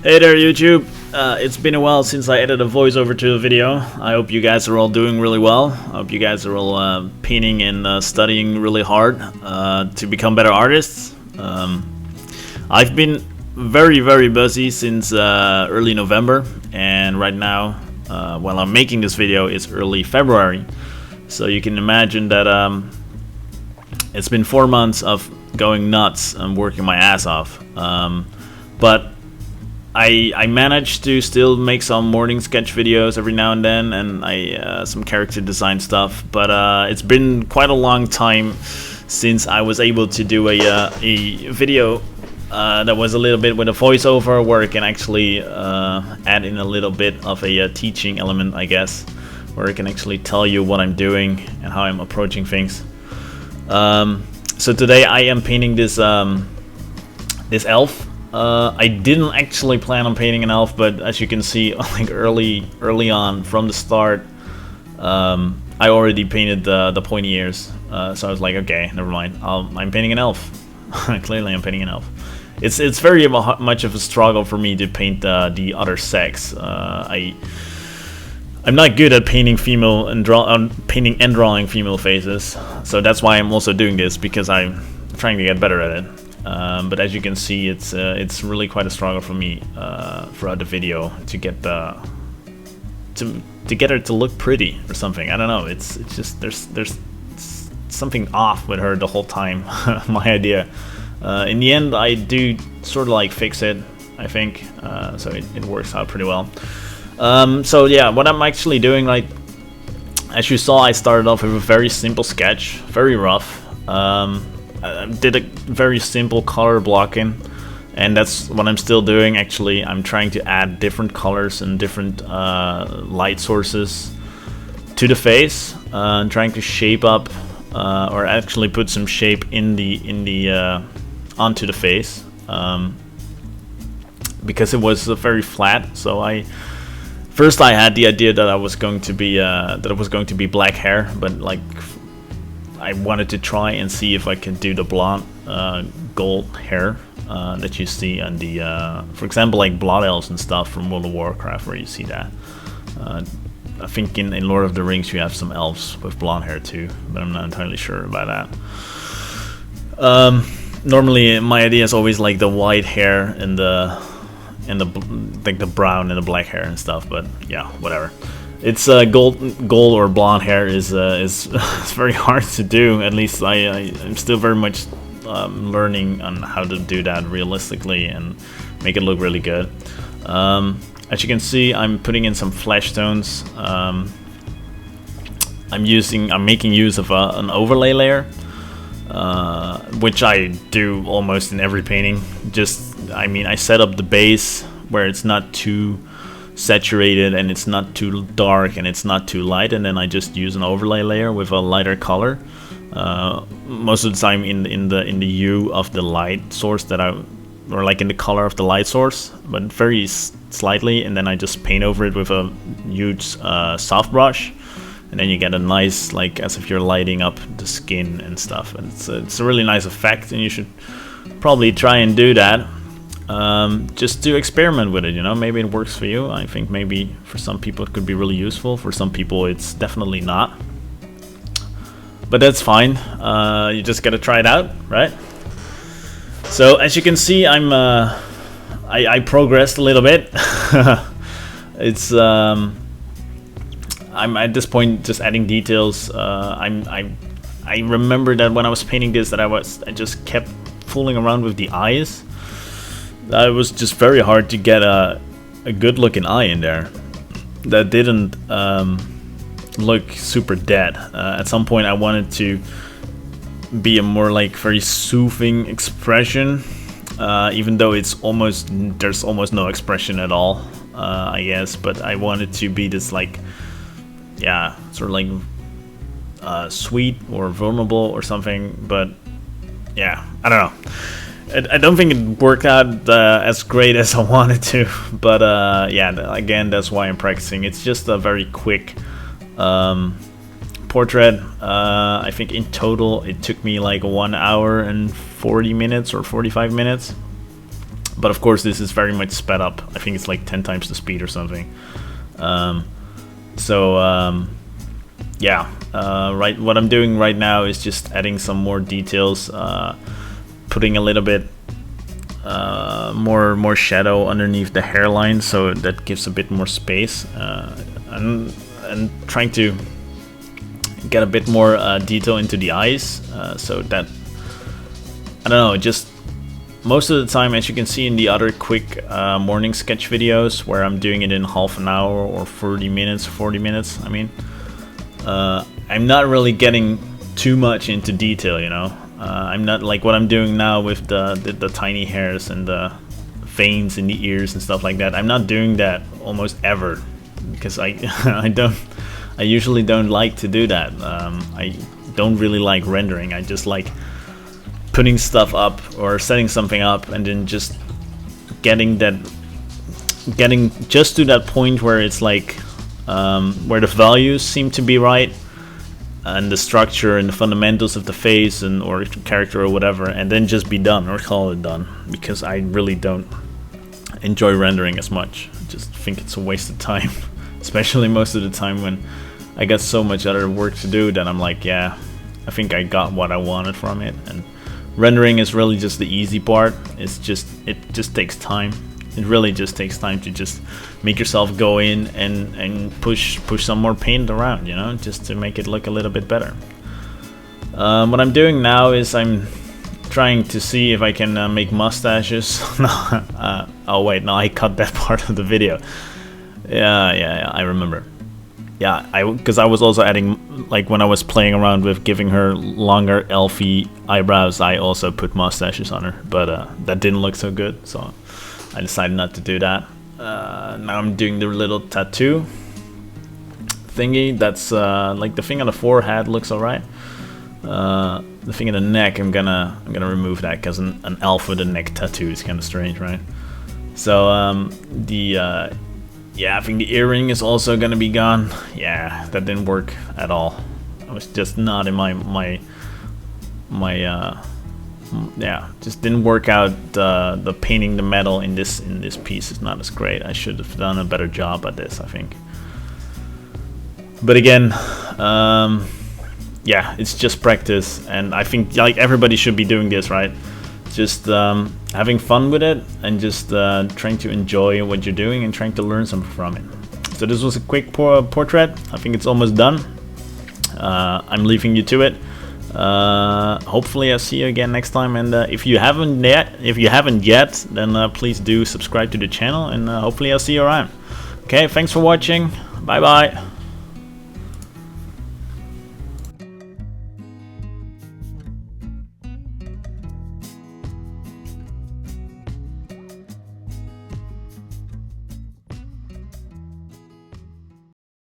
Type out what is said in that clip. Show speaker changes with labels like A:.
A: Hey there YouTube, it's been a while since I added a voiceover to a video. I hope you guys are all doing really well. I hope you guys are all painting and studying really hard to become better artists. I've been very busy since early November, and right now while I'm making this video it's early February, so you can imagine that it's been 4 months of going nuts and working my ass off. But I managed to still make some morning sketch videos every now and then, and some character design stuff. But it's been quite a long time since I was able to do a video that was a little bit with a voiceover, where I can actually add in a little bit of a teaching element, I guess, where I can actually tell you what I'm doing and how I'm approaching things. So today I am painting this this elf. I didn't actually plan on painting an elf, but as you can see, like early on from the start, I already painted the pointy ears. So I was like, okay, never mind. I'm painting an elf. Clearly, I'm painting an elf. It's very much of a struggle for me to paint the other sex. I'm not good at painting female and painting and drawing female faces, so that's why I'm also doing this, because I'm trying to get better at it. But as you can see, it's really quite a struggle for me throughout the video to get to get her to look pretty or something. I don't know. It's just there's something off with her the whole time. My idea. In the end, I do sort of like fix it, I think. So it works out pretty well. So yeah, what I'm actually doing, like as you saw, I started off with a very simple sketch, very rough. I did a very simple color blocking, and that's what I'm still doing. Actually, I'm trying to add different colors and different light sources to the face, and trying to shape up or actually put some shape in the onto the face, because it was very flat. So first I had the idea that it was going to be black hair, but like I wanted to try and see if I could do the blonde gold hair that you see on the for example, like blood elves and stuff from World of Warcraft, where you see that. I think in Lord of the Rings you have some elves with blonde hair too, but I'm not entirely sure about that. Normally my idea is always like the white hair and the like the brown and the black hair and stuff, but yeah, whatever. It's gold or blonde hair is it's very hard to do. At least I'm still very much learning on how to do that realistically and make it look really good. As you can see, I'm putting in some flesh tones. I'm making use of an overlay layer, which I do almost in every painting. I set up the base where it's not too saturated and it's not too dark and it's not too light, and then I just use an overlay layer with a lighter color, most of the time in the hue of the light source or like in the color of the light source, but very slightly, and then I just paint over it with a huge soft brush, and then you get a nice, like as if you're lighting up the skin and stuff, and it's a really nice effect, and you should probably try and do that. Just to experiment with it, you know, maybe it works for you. I think maybe for some people it could be really useful. For some people it's definitely not, but that's fine. You just gotta try it out, right? So as you can see, I progressed a little bit. It's I'm at this point just adding details. I remember that when I was painting this, that I just kept fooling around with the eyes. It was just very hard to get a good looking eye in there that didn't look super dead. At some point I wanted to be a more like very soothing expression, even though there's almost no expression at all, I guess, but I wanted to be this like, yeah, sort of like sweet or vulnerable or something. But yeah, I don't know. I don't think it worked out as great as I wanted to, but yeah, again, that's why I'm practicing. It's just a very quick portrait. I think in total it took me like 1 hour and 40 minutes or 45 minutes. But of course this is very much sped up. I think it's like 10 times the speed or something. Yeah, right, what I'm doing right now is just adding some more details, putting a little bit more shadow underneath the hairline, so that gives a bit more space, and trying to get a bit more detail into the eyes, so that, I don't know, just most of the time, as you can see in the other quick morning sketch videos where I'm doing it in half an hour or 40 minutes, I mean, I'm not really getting too much into detail, you know. I'm not like what I'm doing now with the tiny hairs and the veins in the ears and stuff like that. I'm not doing that almost ever, because I I usually don't like to do that. I don't really like rendering. I just like putting stuff up or setting something up and then just getting just to that point where it's like where the values seem to be right, and the structure and the fundamentals of the face and or character or whatever, and then just be done or call it done, because I really don't enjoy rendering as much. I just think it's a waste of time, especially most of the time when I got so much other work to do that I'm like, yeah, I think I got what I wanted from it. And rendering is really just the easy part. It just takes time. It really just takes time to just make yourself go in and push some more paint around, you know, just to make it look a little bit better. What I'm doing now is I'm trying to see if I can make mustaches. Oh wait, no, I cut that part of the video. Yeah, I remember. Yeah, because I was also adding, like when I was playing around with giving her longer elfy eyebrows, I also put mustaches on her, but that didn't look so good, so I decided not to do that. Now I'm doing the little tattoo thingy. That's like the thing on the forehead looks alright. The thing in the neck, I'm gonna remove that, because an elf with a neck tattoo is kind of strange, right? So yeah, I think the earring is also gonna be gone. Yeah, that didn't work at all. I was just not in my yeah, just didn't work out. The painting the metal in this piece is not as great. I should have done a better job at this, I think. But again, yeah, it's just practice, and I think like everybody should be doing this, right? Just having fun with it, and just trying to enjoy what you're doing and trying to learn something from it. So this was a quick portrait. I think it's almost done. I'm leaving you to it. Hopefully I'll see you again next time, and if you haven't yet, then please do subscribe to the channel, and hopefully I'll see you around. Okay, thanks for watching. Bye bye.